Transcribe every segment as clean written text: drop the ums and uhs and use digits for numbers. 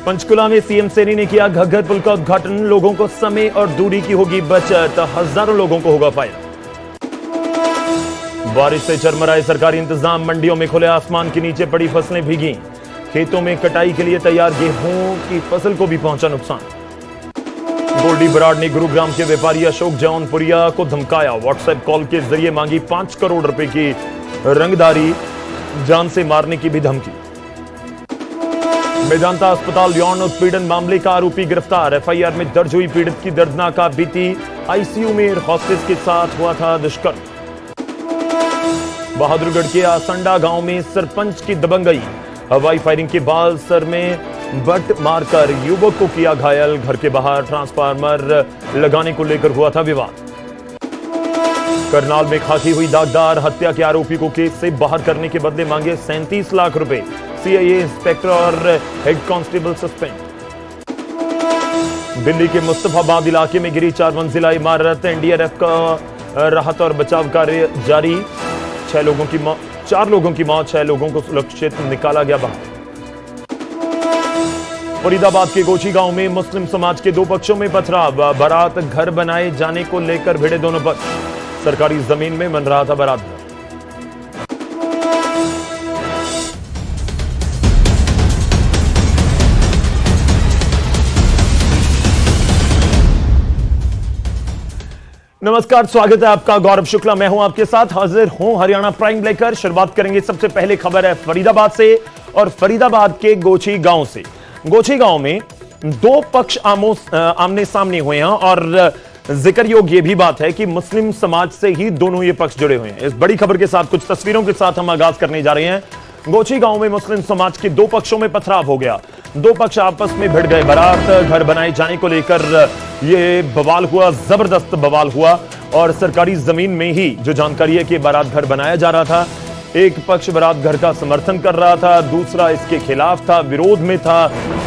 पंचकुला में सीएम सेनी ने किया घग्गर पुल का उद्घाटन। लोगों को समय और दूरी की होगी बचत, हजारों लोगों को होगा फायदा। बारिश से चरमराए सरकारी इंतजाम, मंडियों में खुले आसमान के नीचे पड़ी फसलें भीगी। खेतों में कटाई के लिए तैयार गेहूं की फसल को भी पहुंचा नुकसान। गोल्डी बराड़ ने गुरुग्राम के व्यापारी अशोक जौनपुरिया को धमकाया। व्हाट्सएप कॉल के जरिए मांगी 5 करोड़ रुपए की रंगदारी, जान से मारने की भी धमकी। मेदांता अस्पताल यौन उत्पीड़न मामले का आरोपी गिरफ्तार। एफआईआर में दर्ज हुई पीड़ित की दर्दनाक बीती। आईसीयू में हॉस्टेस के साथ हुआ था दुष्कर्म। बहादुरगढ़ के आसंडा गांव में सरपंच की दबंगई। हवाई फायरिंग के बाद सर में बट मारकर युवक को किया घायल। घर के बाहर ट्रांसफार्मर लगाने को लेकर हुआ था विवाद। करनाल में खाकी हुई दागदार। हत्या के आरोपी को केस से बाहर करने के बदले मांगे 37 लाख रुपए। सीआईए इंस्पेक्टर और हेड कांस्टेबल सस्पेंड। दिल्ली के मुस्तफाबाद इलाके में गिरी 4 मंजिला इमारत। एनडीआरएफ का राहत और बचाव कार्य जारी। 4 लोगों की मौत, 6 लोगों को सुरक्षित निकाला गया बाहर। फरीदाबाद के गोची गांव में मुस्लिम समाज के 2 पक्षों में पथराव। बारात घर बनाए जाने को लेकर भिड़े दोनों पक्ष। सरकारी जमीन में बन रहा था बारात घर। नमस्कार, स्वागत है आपका। गौरव शुक्ला मैं हूं आपके साथ, हाजिर हूं हरियाणा प्राइम लेकर। शुरुआत करेंगे, सबसे पहले खबर है फरीदाबाद से और फरीदाबाद के गोची गांव से। गोची गांव में 2 पक्ष आमने सामने हुए हैं और जिक्र योग्य ये भी बात है कि मुस्लिम समाज से ही दोनों ये पक्ष जुड़े हुए हैं। इस बड़ी खबर के साथ कुछ तस्वीरों के साथ हम आगाज करने जा रहे हैं। गोची गांव में मुस्लिम समाज के 2 पक्षों में पथराव हो गया। 2 पक्ष आपस में भिड़ गए। बारात घर बनाए जाने को लेकर ये बवाल हुआ, जबरदस्त बवाल हुआ। और सरकारी जमीन में ही जो जानकारी है कि बारात घर बनाया जा रहा था। एक पक्ष बारात घर का समर्थन कर रहा था, दूसरा इसके खिलाफ था, विरोध में था।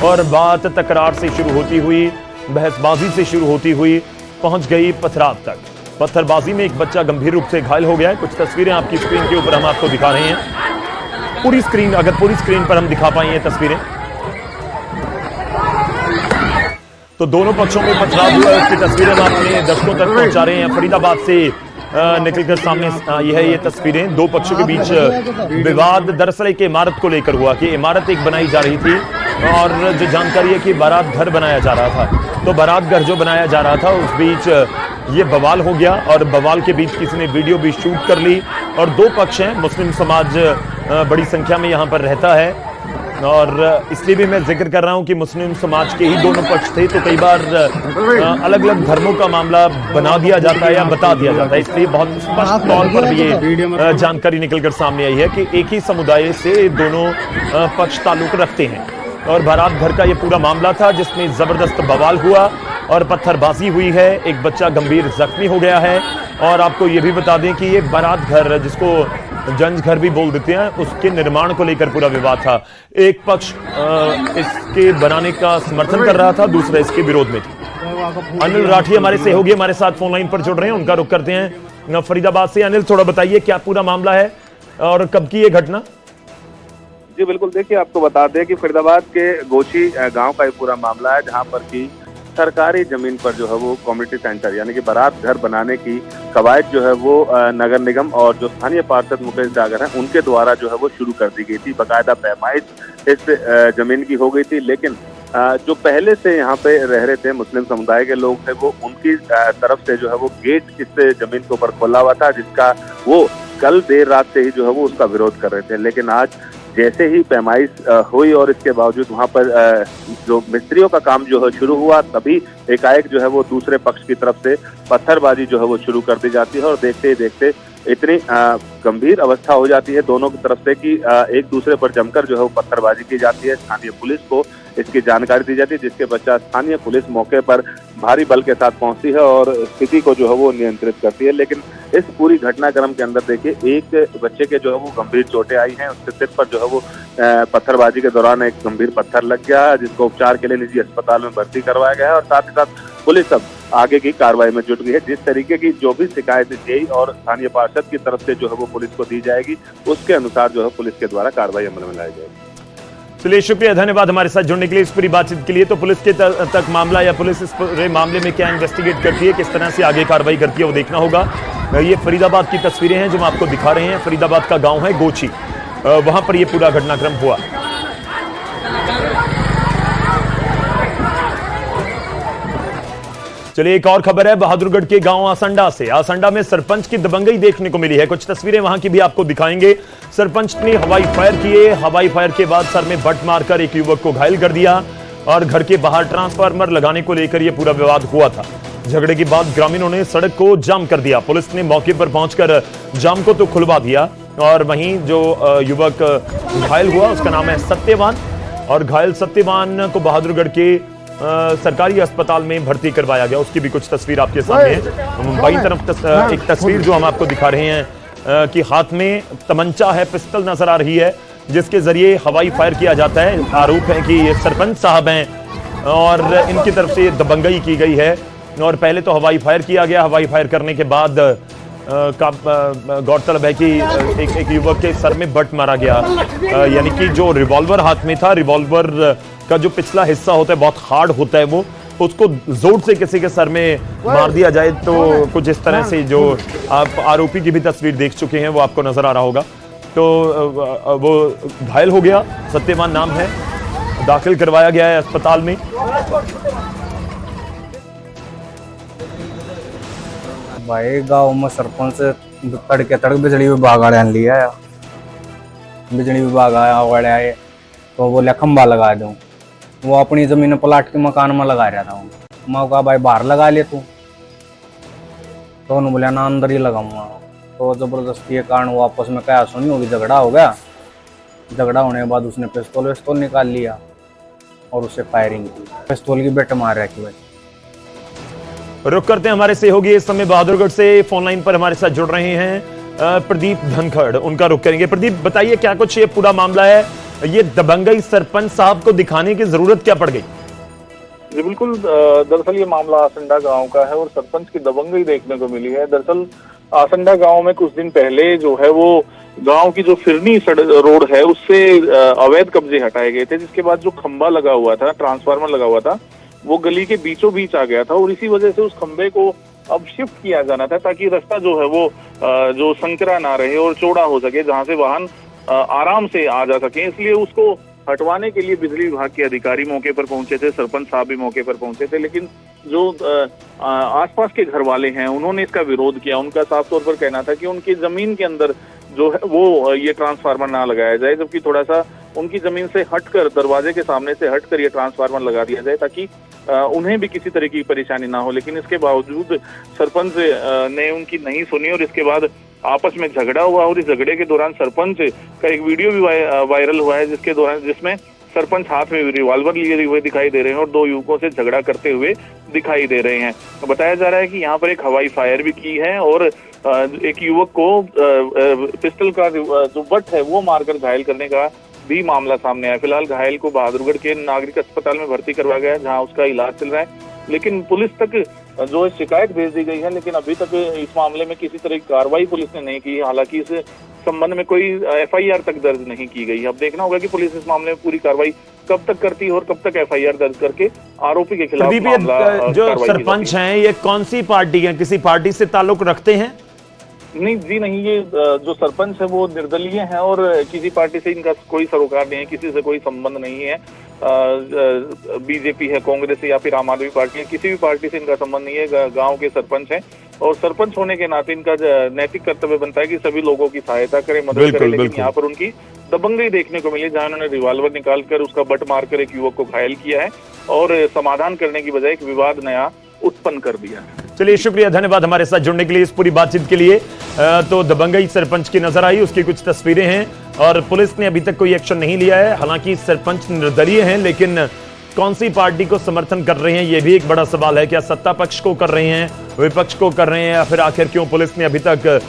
और बात तकरार से शुरू होती हुई, बहसबाजी से शुरू होती हुई पहुंच गई पथराव तक। पत्थरबाजी में एक बच्चा गंभीर रूप से घायल हो गया है। कुछ तस्वीरें आपकी स्क्रीन के ऊपर हम आपको दिखा रहे हैं। पूरी स्क्रीन पर हम दिखा पाए ये तस्वीरें, तो दोनों पक्षों में पथराव हुआ है। उसकी तस्वीरें हम अपने दर्शकों तक पहुंचा रहे हैं। फरीदाबाद से निकलकर सामने यह है ये तस्वीरें। 2 पक्षों के बीच विवाद दरअसल एक इमारत को लेकर हुआ कि इमारत एक बनाई जा रही थी और जो जानकारी है कि बारात घर बनाया जा रहा था। तो बारात घर जो बनाया जा रहा था उस बीच ये बवाल हो गया और बवाल के बीच किसी ने वीडियो भी शूट कर ली। और 2 पक्ष हैं, मुस्लिम समाज बड़ी संख्या में यहाँ पर रहता है और इसलिए भी मैं जिक्र कर रहा हूं कि मुस्लिम समाज के ही दोनों पक्ष थे। तो कई बार अलग अलग धर्मों का मामला बना दिया जाता है या बता दिया जाता है, इसलिए बहुत स्पष्ट तौर पर ये जानकारी निकलकर सामने आई है कि एक ही समुदाय से दोनों पक्ष ताल्लुक रखते हैं। और बारात घर का ये पूरा मामला था जिसमें जबरदस्त बवाल हुआ और पत्थरबाजी हुई है। एक बच्चा गंभीर जख्मी हो गया है। और आपको ये भी बता दें कि ये बारात घर, जिसको जंज घर भी बोल देते हैं, उसके निर्माण को लेकर पूरा विवाद था। एक पक्ष इसके बनाने का समर्थन कर रहा था, दूसरा इसके विरोध में थी। अनिल राठी हमारे सहयोगी हमारे साथ फोन लाइन पर जुड़ रहे हैं, उनका रुख करते हैं फरीदाबाद से। अनिल, थोड़ा बताइए क्या पूरा मामला है और कब की ये घटना? जी बिल्कुल, देखिए आपको बता दें कि फरीदाबाद के गोची गांव का ये पूरा मामला है, जहां पर की सरकारी जमीन पर जो है वो कम्युनिटी सेंटर यानी कि बारात घर बनाने की कवायद जो है वो नगर निगम और जो स्थानीय पार्षद मुकेश डागर हैं उनके द्वारा जो है वो शुरू कर दी गई थी। बाकायदा पैमाइश इस जमीन की हो गई थी, लेकिन जो पहले से यहाँ पे रह रहे थे मुस्लिम समुदाय के लोग थे, वो उनकी तरफ से जो है वो गेट इस जमीन के ऊपर खोला हुआ था, जिसका वो कल देर रात से ही जो है वो उसका विरोध कर रहे थे। लेकिन आज जैसे ही पैमाइश हुई और इसके बावजूद वहाँ पर जो मिस्त्रियों का काम जो है शुरू हुआ, तभी एकाएक जो है वो दूसरे पक्ष की तरफ से पत्थरबाजी जो है वो शुरू कर दी जाती है। और देखते ही देखते इतनी गंभीर अवस्था हो जाती है दोनों की तरफ से कि एक दूसरे पर जमकर जो है वो पत्थरबाजी की जाती है। स्थानीय पुलिस को इसकी जानकारी दी जाती है, जिसके पश्चात स्थानीय पुलिस मौके पर भारी बल के साथ पहुंचती है और स्थिति को जो है वो नियंत्रित करती है। लेकिन इस पूरी घटनाक्रम के अंदर देखिए, एक बच्चे के जो है वो गंभीर चोटें आई हैं, उसके सिर पर जो है वो पत्थरबाजी के दौरान एक गंभीर पत्थर लग गया, जिसको उपचार के लिए निजी अस्पताल में भर्ती करवाया गया है। और साथ ही साथ पुलिस अब आगे की कार्रवाई में जुट गई है। जिस तरीके की जो भी शिकायत जेई और स्थानीय पार्षद की तरफ से जो है वो पुलिस को दी जाएगी, उसके अनुसार जो है पुलिस के द्वारा कार्रवाई अमल में लाई जाएगी। चलिए शुक्रिया, धन्यवाद हमारे साथ जुड़ने के लिए, इस पूरी बातचीत के लिए। तो पुलिस के तक मामला या पुलिस इस पूरे मामले में क्या इन्वेस्टिगेट करती है, किस तरह से आगे कार्रवाई करती है, वो देखना होगा। ये फरीदाबाद की तस्वीरें हैं जो हम आपको दिखा रहे हैं। फरीदाबाद का गांव है गोची, वहां पर यह पूरा घटनाक्रम हुआ। चलिए एक और खबर है बहादुरगढ़ के गांव आसंडा से। आसंडा में सरपंच की दबंगई देखने को मिली है। कुछ तस्वीरें वहां की भी आपको दिखाएंगे। सरपंच ने हवाई फायर किए, हवाई फायर के बाद सर में बट मारकर एक युवक को घायल कर दिया और घर के बाहर ट्रांसफार्मर लगाने को लेकर यह पूरा विवाद हुआ था। झगड़े के बाद ग्रामीणों ने सड़क को जाम कर दिया। पुलिस ने मौके पर पहुंचकर जाम को तो खुलवा दिया और वहीं जो युवक घायल हुआ उसका नाम है सत्यवान, और घायल सत्यवान को बहादुरगढ़ के सरकारी अस्पताल में भर्ती करवाया गया। उसकी भी कुछ तस्वीर आपके सामने है। बाईं तरफ एक तस्वीर जो हम आपको दिखा रहे हैं कि हाथ में तमंचा है, पिस्टल नजर आ रही है, जिसके जरिए हवाई फायर किया जाता है। आरोप है कि ये सरपंच साहब हैं और इनकी तरफ से दबंगई की गई है। और पहले तो हवाई फायर किया गया, हवाई फायर करने के बाद गौरतलब है कि एक युवक के सर में बट मारा गया, यानी कि जो रिवॉल्वर हाथ में था, रिवॉल्वर का जो पिछला हिस्सा होता है बहुत हार्ड होता है, वो उसको जोर से किसी के सर में मार दिया जाए तो कुछ इस तरह से। जो आप आरोपी की भी तस्वीर देख चुके हैं वो आपको नजर आ रहा होगा। तो वो घायल हो गया, सत्यवान नाम है, दाखिल करवाया गया है अस्पताल में। भाई गांव में सरपंच तड़के तड़क बिजली विभाग वाले लिया, बिजली विभाग आए तो बोले खंबा लगा दूं। वो अपनी जमीन प्लाट के मकान में लगा रहा था। मैं कहा भाई बाहर लगा ले तू, तो उन्होंने बोला ना अंदर ही लगाऊंगा। तो जबरदस्ती के कारण वो आपस में क्या सुनी होगी, झगड़ा हो गया। झगड़ा होने के बाद उसने पिस्तौल निकाल लिया और उससे फायरिंग की, पिस्तौल की बेट मार रखी। रुक करते हैं, हमारे सहयोगी इस समय बहादुरगढ़ से फोन लाइन पर हमारे साथ जुड़ रहे हैं प्रदीप धनखड़, उनका रुख करेंगे। प्रदीप बताइए क्या कुछ ये पूरा मामला है, ये दबंगई सरपंच साहब को दिखाने की जरूरत क्या पड़ गई? जी बिल्कुल, दरअसल ये मामला आसंडा गांव का है और सरपंच की दबंगई देखने को मिली है। दरअसल आसंडा गांव में कुछ दिन पहले जो है वो गांव की जो फिरनी रोड है उससे अवैध कब्जे हटाए गए थे, जिसके बाद जो खंबा लगा हुआ था, ट्रांसफार्मर लगा हुआ था, वो गली के बीचों बीच आ गया था और इसी वजह से उस खंबे को अब शिफ्ट किया जाना था ताकि रास्ता जो है वो जो संकरा ना रहे और चौड़ा हो सके, जहां से वाहन आराम से आ जा सके। इसलिए उसको हटवाने के लिए बिजली विभाग के अधिकारी मौके पर पहुंचे थे, सरपंच साहब भी मौके पर पहुंचे थे, लेकिन जो आसपास के घर वाले हैं उन्होंने इसका विरोध किया। उनका साफ तौर पर कहना था कि उनकी जमीन के अंदर जो है वो ये ट्रांसफार्मर ना लगाया जाए, जबकि थोड़ा सा उनकी जमीन से हटकर, दरवाजे के सामने से हटकर ये ट्रांसफार्मर लगा दिया जाए ताकि उन्हें भी किसी तरह की परेशानी ना हो। लेकिन इसके बावजूद सरपंच ने उनकी नहीं सुनी और इसके बाद आपस में झगड़ा हुआ और इस झगड़े के दौरान सरपंच का एक वीडियो भी वायरल हुआ है, जिसमें सरपंच हाथ में रिवॉल्वर लिए हुए दिखाई दे रहे हैं और दो युवकों से झगड़ा करते हुए दिखाई दे रहे हैं। बताया जा रहा है कि यहाँ पर एक हवाई फायर भी की है और एक युवक को पिस्टल का जो बट है वो मारकर घायल करने का भी मामला सामने आया। फिलहाल घायल को बहादुरगढ़ के नागरिक अस्पताल में भर्ती करवाया गया है, जहां उसका इलाज चल रहा है। लेकिन पुलिस तक जो शिकायत भेज दी गई है, लेकिन अभी तक इस मामले में किसी तरह की कार्रवाई पुलिस ने नहीं की। हालांकि इस संबंध में कोई FIR तक दर्ज नहीं की गई। अब देखना होगा कि पुलिस इस मामले में पूरी कार्रवाई कब तक करती है और कब तक FIR दर्ज करके आरोपी के खिलाफ मामला जो सरपंच हैं ये कौन सी पार्टी है, किसी पार्टी से ताल्लुक रखते हैं? नहीं जी नहीं, ये जो सरपंच है वो निर्दलीय है और किसी पार्टी से इनका कोई सरोकार नहीं है, किसी से कोई संबंध नहीं है। बीजेपी है, कांग्रेस है या फिर आम आदमी पार्टी है, किसी भी पार्टी से इनका संबंध नहीं है। गांव के सरपंच हैं और सरपंच होने के नाते इनका नैतिक कर्तव्य बनता है कि सभी लोगों की सहायता करें, मदद करें। लेकिन यहाँ पर उनकी दबंगई देखने को मिली, जहां उन्होंने रिवॉल्वर निकालकर उसका बट मारकर एक युवक को घायल किया है और समाधान करने की बजाय एक विवाद नया उत्पन्न कर दिया है। चलिए शुक्रिया, धन्यवाद हमारे साथ जुड़ने के लिए, इस पूरी बातचीत के लिए। तो दबंगई सरपंच की नजर आई, उसकी कुछ तस्वीरें हैं और पुलिस ने अभी तक कोई एक्शन नहीं लिया है। हालांकि सरपंच निर्दलीय हैं, लेकिन कौन सी पार्टी को समर्थन कर रहे हैं ये भी एक बड़ा सवाल है। क्या सत्ता पक्ष को कर रहे हैं, विपक्ष को कर रहे हैं, या फिर आखिर क्यों पुलिस ने अभी तक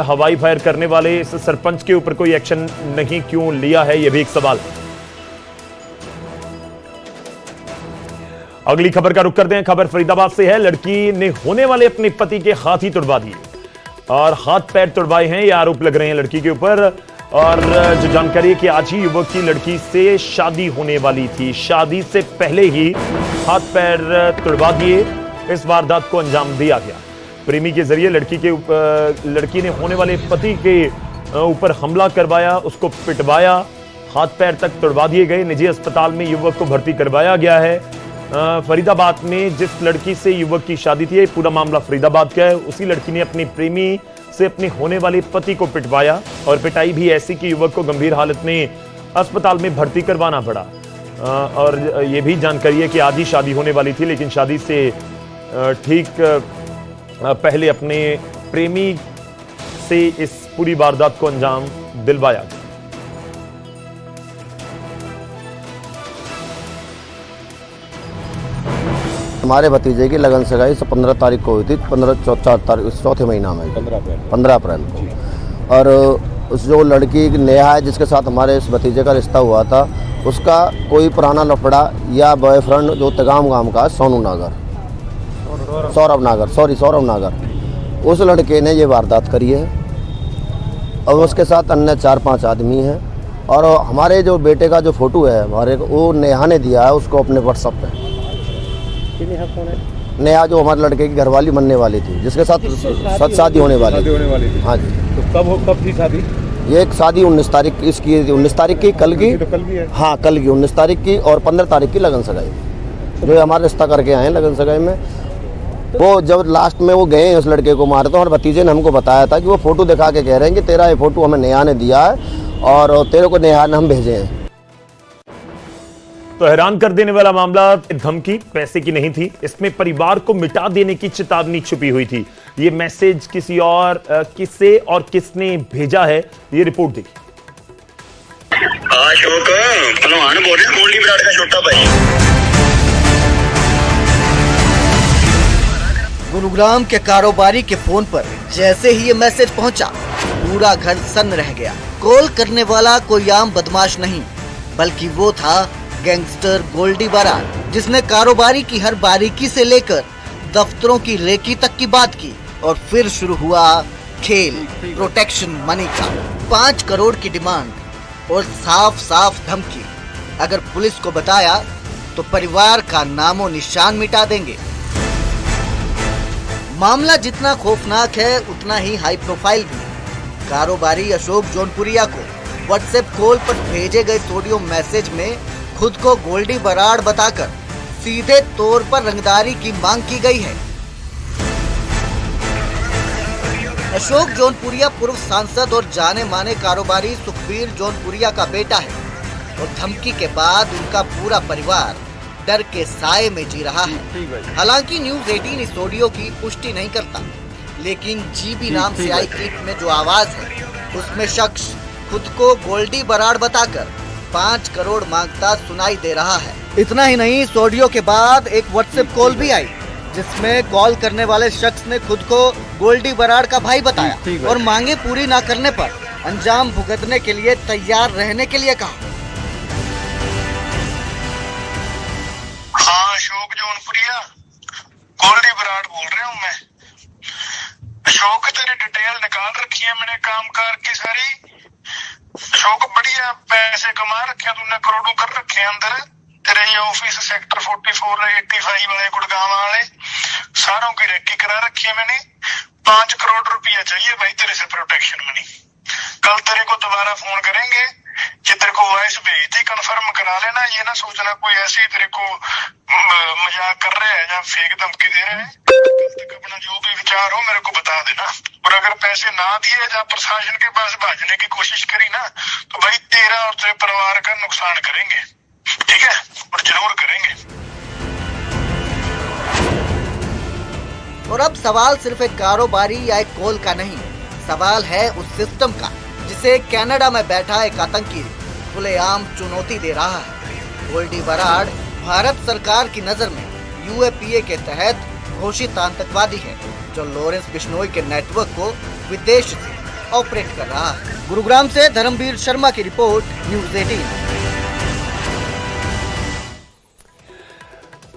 हवाई फायर करने वाले इस सरपंच के ऊपर कोई एक्शन नहीं क्यों लिया है, यह भी एक सवाल। अगली खबर का रुख करते हैं। खबर फरीदाबाद से है। लड़की ने होने वाले अपने पति के हाथ ही तुड़वा दिए और हाथ पैर तुड़वाए हैं, ये आरोप लग रहे हैं लड़की के ऊपर। और जो जानकारी है कि आज ही युवक की लड़की से शादी होने वाली थी। शादी से पहले ही हाथ पैर तुड़वा दिए, इस वारदात को अंजाम दिया गया। प्रेमी के जरिए लड़की ने होने वाले पति के ऊपर हमला करवाया, उसको पिटवाया, हाथ पैर तक तुड़वा दिए गए। निजी अस्पताल में युवक को भर्ती करवाया गया है। फरीदाबाद में जिस लड़की से युवक की शादी थी, पूरा मामला फरीदाबाद का है। उसी लड़की ने अपनी प्रेमी से अपने होने वाले पति को पिटवाया और पिटाई भी ऐसी कि युवक को गंभीर हालत में अस्पताल में भर्ती करवाना पड़ा। और यह भी जानकारी है कि आज ही शादी होने वाली थी, लेकिन शादी से ठीक पहले अपने प्रेमी से इस पूरी वारदात को अंजाम दिलवाया। हमारे भतीजे की लगन सगाई 15 तारीख को हुई थी, 4 तारीख चौथे महीना में 15 अप्रैल को। और उस जो लड़की नेहा है जिसके साथ हमारे इस भतीजे का रिश्ता हुआ था, उसका कोई पुराना लफड़ा या बॉयफ्रेंड जो तगाम गांव का सौरभ नागर, उस लड़के ने ये वारदात करी है। और उसके साथ अन्य 4-5 आदमी हैं। और हमारे जो बेटे का जो फोटो है हमारे वो नेहा ने दिया है उसको अपने व्हाट्सएप पे। नेहा जो हमारे लड़के की घरवाली बनने वाली थी, जिसके साथ शादी होने वाली थी। हाँ जी। तो कब थी शादी? ये एक शादी 19 तारीख की, इसकी 19 तारीख की, कल की। तो कल भी है? हाँ कल की 19 तारीख की। और 15 तारीख की लगन सगाई, जो हमारे रिश्ता करके आए हैं लगन सगाई में। वो जब लास्ट में वो गए उस लड़के को मारे, तो हमारे भतीजे ने हमको बताया था कि वो फोटो दिखा के कह रहे हैं कि तेरा ये फोटो हमें नेहा ने दिया है और तेरे को नेहा ने हम भेजे हैं। तो हैरान कर देने वाला मामला, धमकी पैसे की नहीं थी, इसमें परिवार को मिटा देने की चेतावनी छुपी हुई थी। ये मैसेज किसी और किसे और किसने भेजा है, ये रिपोर्ट देखिए। अशोक पहलवान बोल रहे, गोल्डी बराड़ का छोटा भाई। गुरुग्राम के कारोबारी के फोन पर जैसे ही ये मैसेज पहुंचा, पूरा घर सन्न रह गया। कॉल करने वाला कोई आम बदमाश नहीं, बल्कि वो था गैंगस्टर गोल्डी बराड़, जिसने कारोबारी की हर बारीकी से लेकर दफ्तरों की रेकी तक की बात की। और फिर शुरू हुआ खेल प्रोटेक्शन मनी का। 5 करोड़ की डिमांड और साफ साफ धमकी। अगर पुलिस को बताया तो परिवार का नामो निशान मिटा देंगे। मामला जितना खौफनाक है उतना ही हाई प्रोफाइल भी। कारोबारी अशोक जौनपुरिया को व्हाट्सएप कॉल पर भेजे गए ऑडियो मैसेज में खुद को गोल्डी बराड़ बताकर सीधे तौर पर रंगदारी की मांग की गई है। अशोक जौनपुरिया पूर्व सांसद और जाने माने कारोबारी सुखबीर जौनपुरिया का बेटा है और धमकी के बाद उनका पूरा परिवार डर के साए में जी रहा है। हालांकि न्यूज 18 इस ऑडियो की पुष्टि नहीं करता, लेकिन जीबी नाम से आई क्लिप में जो आवाज है उसमें शख्स खुद को गोल्डी बराड़ बताकर 5 करोड़ मांगता सुनाई दे रहा है। इतना ही नहीं, इस ऑडियो के बाद एक व्हाट्सएप कॉल भी आई जिसमें कॉल करने वाले शख्स ने खुद को गोल्डी बराड़ का भाई बताया और मांगे पूरी ना करने पर अंजाम भुगतने के लिए तैयार रहने के लिए कहा। हाँ अशोक जौनपुरिया, गोल्डी बराड़ बोल रहा हूँ मैं। अशोक तेरी डिटेल निकाल रखी है मैंने कामकाज की सारी। अशोक बढ़िया पैसे कमा रखे तूने, करोड़ों कर रखे अंदर। तेरे ये ऑफिस सेक्टर 44 85 वाले गुड़गांव वाले सारों की रेकी करा रखी है मैंने। 5 करोड़ रुपया चाहिए भाई तेरे से प्रोटेक्शन मनी। कल तेरे को दोबारा फोन करेंगे कि तेरे को वॉइस भेज दी, कंफर्म करा लेना। ये ना सोचना कोई ऐसे ही तेरे को मजाक कर रहे हैं या फेक धमकी दे रहे हैं। कल तक अपना जो भी विचार हो मेरे को बता देना। और अगर पैसे ना दिए या प्रशासन के पास भाजने की कोशिश करी ना तो भाई तेरा और तेरे परिवार का नुकसान करेंगे, ठीक है? और जरूर करेंगे। और अब सवाल सिर्फ एक कारोबारी या एक कॉल का नहीं, सवाल है उस सिस्टम का जिसे कनाडा में बैठा एक आतंकी खुलेआम चुनौती दे रहा है। गोल्डी बराड़ भारत सरकार की नजर में यूएपीए के तहत घोषित आतंकवादी है, जो लॉरेंस बिश्नोई के नेटवर्क को विदेश से ऑपरेट कर रहा है। गुरुग्राम से धर्मवीर शर्मा की रिपोर्ट, न्यूज 18।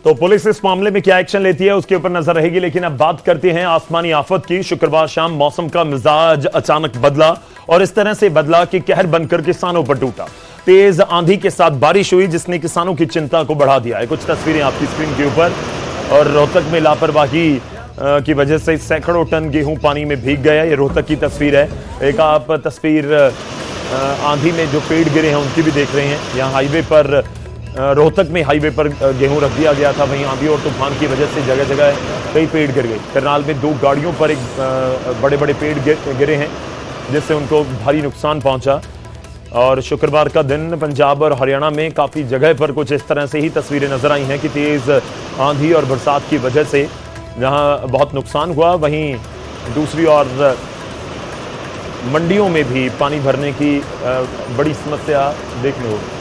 तो पुलिस इस मामले में क्या एक्शन लेती है उसके ऊपर नजर रहेगी। लेकिन अब बात करते हैं आसमानी आफत की। शुक्रवार शाम मौसम का मिजाज अचानक बदला और इस तरह से बदला कि कहर बनकर किसानों पर टूटा। तेज आंधी के साथ बारिश हुई जिसने किसानों की चिंता को बढ़ा दिया है। कुछ तस्वीरें आपकी स्क्रीन के ऊपर। और रोहतक में लापरवाही की वजह से सैकड़ों टन गेहूं पानी में भीग गया। ये रोहतक की तस्वीर है। एक आप तस्वीर आंधी में जो पेड़ गिरे हैं उनकी भी देख रहे हैं। यहाँ हाईवे पर, रोहतक में हाईवे पर गेहूं रख दिया गया था, वहीं आंधी और तूफान की वजह से जगह जगह कई पेड़ गिर गए। करनाल में 2 गाड़ियों पर एक बड़े बड़े पेड़ गिरे हैं जिससे उनको भारी नुकसान पहुंचा। और शुक्रवार का दिन पंजाब और हरियाणा में काफ़ी जगह पर कुछ इस तरह से ही तस्वीरें नजर आई हैं कि तेज़ आंधी और बरसात की वजह से जहां बहुत नुकसान हुआ, वहीं दूसरी ओर मंडियों में भी पानी भरने की बड़ी समस्या देखने को मिली।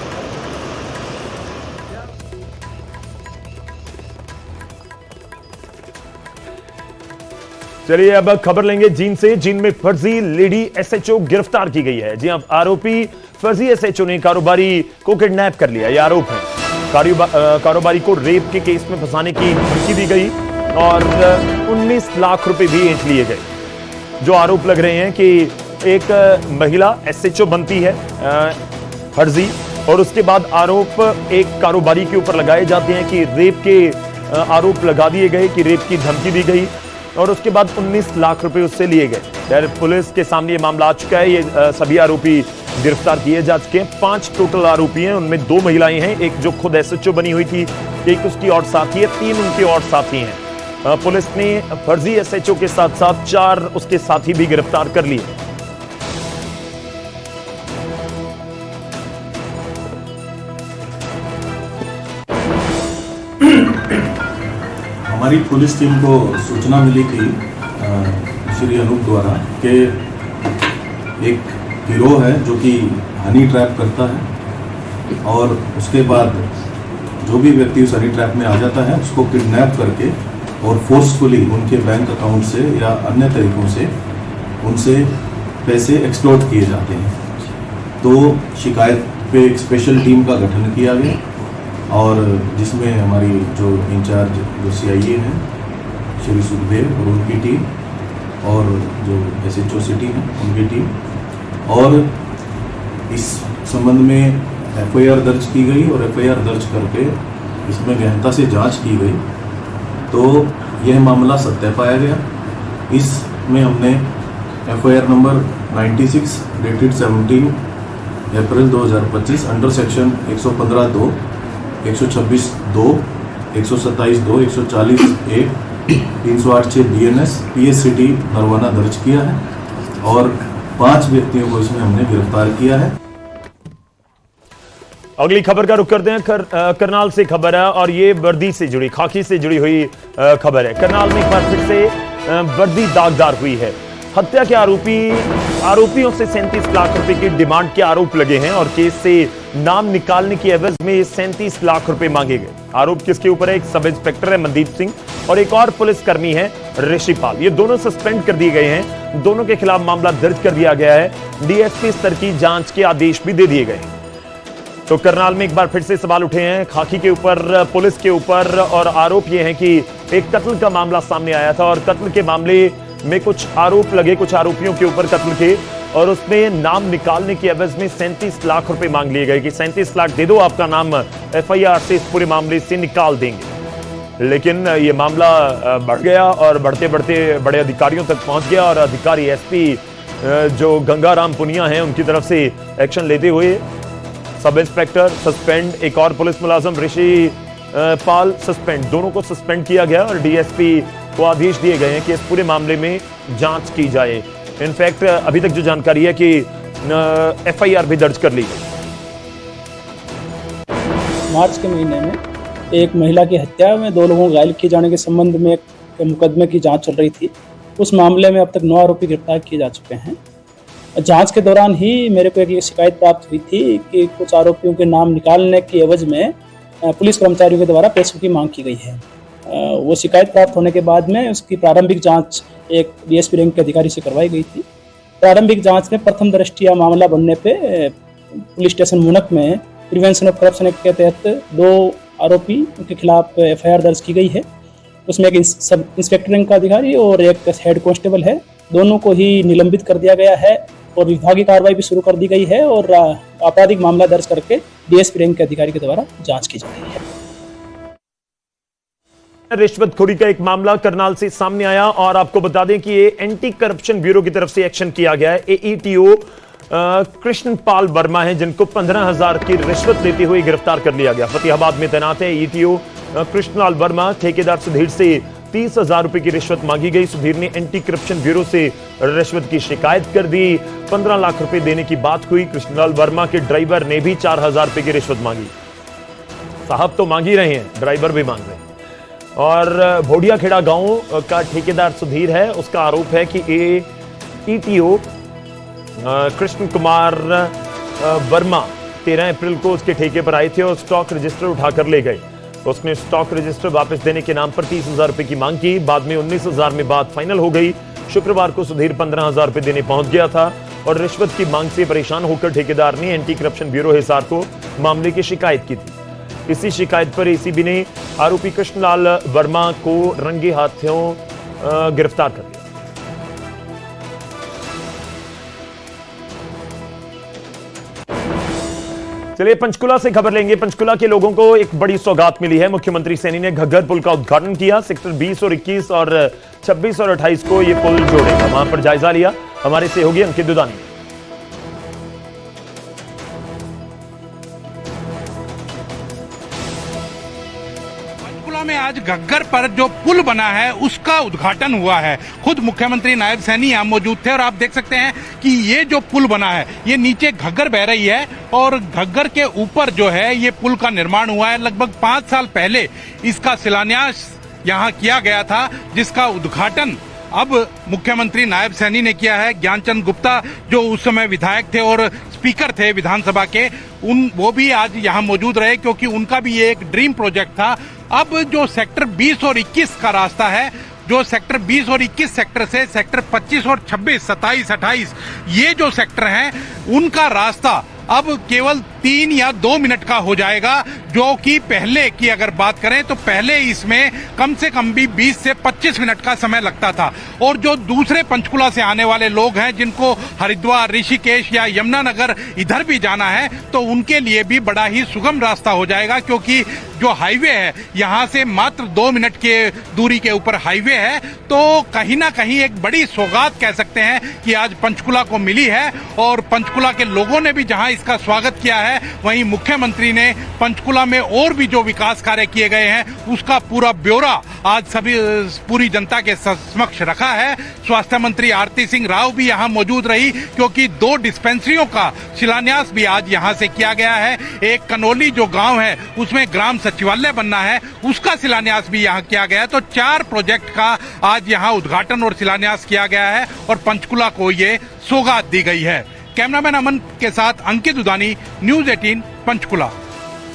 चलिए अब खबर लेंगे जींद से। जींद में फर्जी लेडी एसएचओ गिरफ्तार की गई है। जी हां, आरोपी फर्जी एसएचओ ने कारोबारी को किडनैप कर लिया, यह आरोप है। कारोबारी को रेप के केस में फंसाने की धमकी दी गई और 19 लाख रुपए भी ऐंठ लिए गए। जो आरोप लग रहे हैं कि एक महिला एसएचओ बनती है फर्जी, और उसके बाद आरोप एक कारोबारी के ऊपर लगाए जाते हैं कि रेप के आरोप लगा दिए गए, कि रेप की धमकी दी गई और उसके बाद 19 लाख रुपए उससे लिए गए। खैर, पुलिस के सामने ये मामला आ चुका है। ये सभी आरोपी गिरफ्तार किए जा चुके हैं। 5 टोटल आरोपी हैं, उनमें 2 महिलाएं हैं, एक जो खुद एसएचओ बनी हुई थी, एक उसकी और साथी है, 3 उनके और साथी हैं। पुलिस ने फर्जी एसएचओ के साथ साथ 4 उसके साथी भी गिरफ्तार कर लिए। हमारी पुलिस टीम को सूचना मिली थी श्री अनूप द्वारा कि एक गिरोह है जो कि हनी ट्रैप करता है और उसके बाद जो भी व्यक्ति उस हनी ट्रैप में आ जाता है उसको किडनैप करके और फोर्सफुली उनके बैंक अकाउंट से या अन्य तरीकों से उनसे पैसे एक्सप्लॉइट किए जाते हैं। तो शिकायत पे एक स्पेशल टीम का गठन किया गया और जिसमें हमारी जो इंचार्ज जो सीआईए हैं श्री सुखदेव और उनकी टीम और जो एसएचओ सिटी है उनकी टीम, और इस संबंध में एफआईआर दर्ज की गई और एफआईआर दर्ज करके इसमें गहनता से जांच की गई तो यह मामला सत्य पाया गया। इसमें हमने एफआईआर नंबर 96 डेटेड 17 अप्रैल 2025 under section 115(2), 126(2), 127(2), 140(1), 308(6) BNS PSCT Narwana दर्ज किया है और 5 व्यक्तियों को इसमें हमने गिरफ्तार किया है। अगली खबर का रुख करते हैं। करनाल से खबर है और ये वर्दी से जुड़ी, खाकी से जुड़ी हुई खबर है। करनाल में एक बार फिर से वर्दी दागदार हुई है। हत्या के आरोपियों से 37 लाख रुपए की डिमांड के आरोप लगे हैं और केस से नाम निकालने की एवज में 37 लाख रुपए मांगे गए। आरोप किसके ऊपर है? एक सब इंस्पेक्टर है मनदीप सिंह और एक और पुलिसकर्मी है ऋषिपाल। ये दोनों सस्पेंड कर दिए गए हैं। दोनों के खिलाफ मामला दर्ज कर दिया गया है। डीएसपी स्तर की जांच के आदेश भी दे दिए गए। तो करनाल में एक बार फिर से सवाल उठे हैं खाकी के ऊपर, पुलिस के ऊपर, और आरोप यह है कि एक कत्ल का मामला सामने आया था और कत्ल के मामले में कुछ आरोप लगे, कुछ आरोपियों के ऊपर कत्ल के, और उसमें नाम निकालने की एवज में 37 लाख रुपए मांग लिए गए कि 37 लाख दे दो, आपका नाम एफआईआर से इस पूरे मामले से निकाल देंगे। लेकिन ये मामला बढ़ गया और बढ़ते बढ़ते बड़े अधिकारियों तक पहुंच गया और अधिकारी एसपी जो गंगाराम पुनिया हैं उनकी तरफ से एक्शन लेते हुए सब इंस्पेक्टर सस्पेंड, एक और पुलिस मुलाजिम ऋषि पाल सस्पेंड, दोनों को सस्पेंड किया गया और डीएसपी को आदेश दिए गए हैं कि इस पूरे मामले में जांच की जाए। इनफैक्ट अभी तक जो जानकारी है कि एफआईआर भी दर्ज कर ली गई। मार्च के महीने में एक महिला की हत्या में 2 लोगों को घायल किए जाने के संबंध में एक मुकदमे की जांच चल रही थी। उस मामले में अब तक 9 आरोपी गिरफ्तार किए जा चुके हैं। जांच के दौरान ही मेरे को एक शिकायत प्राप्त हुई थी कि कुछ आरोपियों के नाम निकालने की एवज में पुलिस कर्मचारियों के द्वारा पैसों की मांग की गई है। वो शिकायत प्राप्त होने के बाद में उसकी प्रारंभिक जांच एक डीएसपी रैंक के अधिकारी से करवाई गई थी। प्रारंभिक जांच में प्रथम दृष्टया मामला बनने पे पुलिस स्टेशन मुनक में प्रिवेंशन ऑफ करप्शन एक्ट के तहत 2 आरोपी के खिलाफ एफआईआर दर्ज की गई है। उसमें एक सब इंस्पेक्टर रैंक का अधिकारी और एक हेड कांस्टेबल है। दोनों को ही निलंबित कर दिया गया है और विभागीय कार्रवाई भी शुरू कर दी गई है और आपराधिक मामला दर्ज करके डीएसपी रैंक के अधिकारी के द्वारा जांच की जा रही है। रिश्वतखोरी का एक मामला करनाल से सामने आया और आपको बता दें कि ये एंटी करप्शन ब्यूरो की तरफ से एक्शन किया गया है। एईटीओ कृष्णपाल वर्मा है जिनको 15,000 की रिश्वत लेते हुए गिरफ्तार कर लिया गया। फतेहाबाद में तैनात है एईटीओ कृष्णपाल वर्मा। ठेकेदार सुधीर से 30,000 रुपए की रिश्वत मांगी गई। सुधीर ने एंटी करप्शन ब्यूरो से रिश्वत की शिकायत कर दी। 15 लाख रुपए देने की बात हुई। कृष्णपाल वर्मा के ड्राइवर ने भी 4,000 रुपए की रिश्वत मांगी। साहब तो मांग ही रहे हैं, ड्राइवर भी मांग रहे हैं। और भोडियाखेड़ा गांव का ठेकेदार सुधीर है, उसका आरोप है कि एईटीओ कृष्ण कुमार वर्मा 13 अप्रैल को उसके ठेके पर आए थे और स्टॉक रजिस्टर उठाकर ले गए। उसने स्टॉक रजिस्टर वापस देने के नाम पर 30,000 रुपए की मांग की। बाद में 19,000 में बात फाइनल हो गई। शुक्रवार को सुधीर 15,000 रुपए देने पहुंच गया था और रिश्वत की मांग से परेशान होकर ठेकेदार ने एंटी करप्शन ब्यूरो हिसार को मामले की शिकायत की थी। इसी शिकायत पर एसीबी ने आरोपी कृष्णलाल वर्मा को रंगे हाथों गिरफ्तार कर लिया। चलिए पंचकुला से खबर लेंगे। पंचकुला के लोगों को एक बड़ी सौगात मिली है। मुख्यमंत्री सैनी ने घग्गर पुल का उद्घाटन किया। सेक्टर 20 और 21 और 26 और 28 को यह पुल जोड़ेगा। वहां पर जायजा लिया हमारे सहयोगी अंकित दुदानी। में आज घग्गर पर जो पुल बना है उसका उद्घाटन हुआ है। खुद मुख्यमंत्री नायब सैनी यहां मौजूद थे और आप देख सकते हैं कि ये जो पुल बना है ये नीचे घग्गर बह रही है और घग्गर के ऊपर जो है ये पुल का निर्माण हुआ है। लगभग 5 साल पहले इसका शिलान्यास यहां किया गया था, जिसका उद्घाटन अब मुख्यमंत्री नायब सैनी ने किया है। ज्ञानचंद गुप्ता जो उस समय विधायक थे और स्पीकर थे विधानसभा के, वो भी आज यहां मौजूद रहे क्योंकि उनका भी ये एक ड्रीम प्रोजेक्ट था। अब जो सेक्टर 20 और 21 का रास्ता है, जो सेक्टर 20 और 21 सेक्टर से सेक्टर 25 और 26, 27, 28 ये जो सेक्टर हैं उनका रास्ता अब केवल 3 या 2 मिनट का हो जाएगा, जो कि पहले की अगर बात करें तो पहले इसमें कम से कम भी 20 से 25 मिनट का समय लगता था। और जो दूसरे पंचकुला से आने वाले लोग हैं जिनको हरिद्वार, ऋषिकेश या यमुनानगर इधर भी जाना है तो उनके लिए भी बड़ा ही सुगम रास्ता हो जाएगा, क्योंकि जो हाईवे है यहाँ से मात्र 2 मिनट के दूरी के ऊपर हाईवे है। तो कहीं ना कहीं एक बड़ी सौगात कह सकते हैं कि आज पंचकुला को मिली है और पंचकुला के लोगों ने भी जहां इसका स्वागत किया है, वहीं मुख्यमंत्री ने पंचकुला में और भी जो विकास कार्य किए गए हैं उसका पूरा ब्यौरा आज पूरी जनता के समक्ष रखा है। स्वास्थ्य मंत्री आरती सिंह राव भी यहां मौजूद रही क्योंकि 2 डिस्पेंसरियों का शिलान्यास भी आज यहां से किया गया है। एक कनौली जो गांव है उसमें ग्राम सचिवालय बनना है, उसका शिलान्यास भी यहां किया गया है। तो 4 प्रोजेक्ट का आज यहां उद्घाटन और शिलान्यास किया गया है और पंचकुला को ये सौगात दी गई है। कैमरामैन अमन के साथ अंकित दुदानी, न्यूज़ 18 पंचकुला।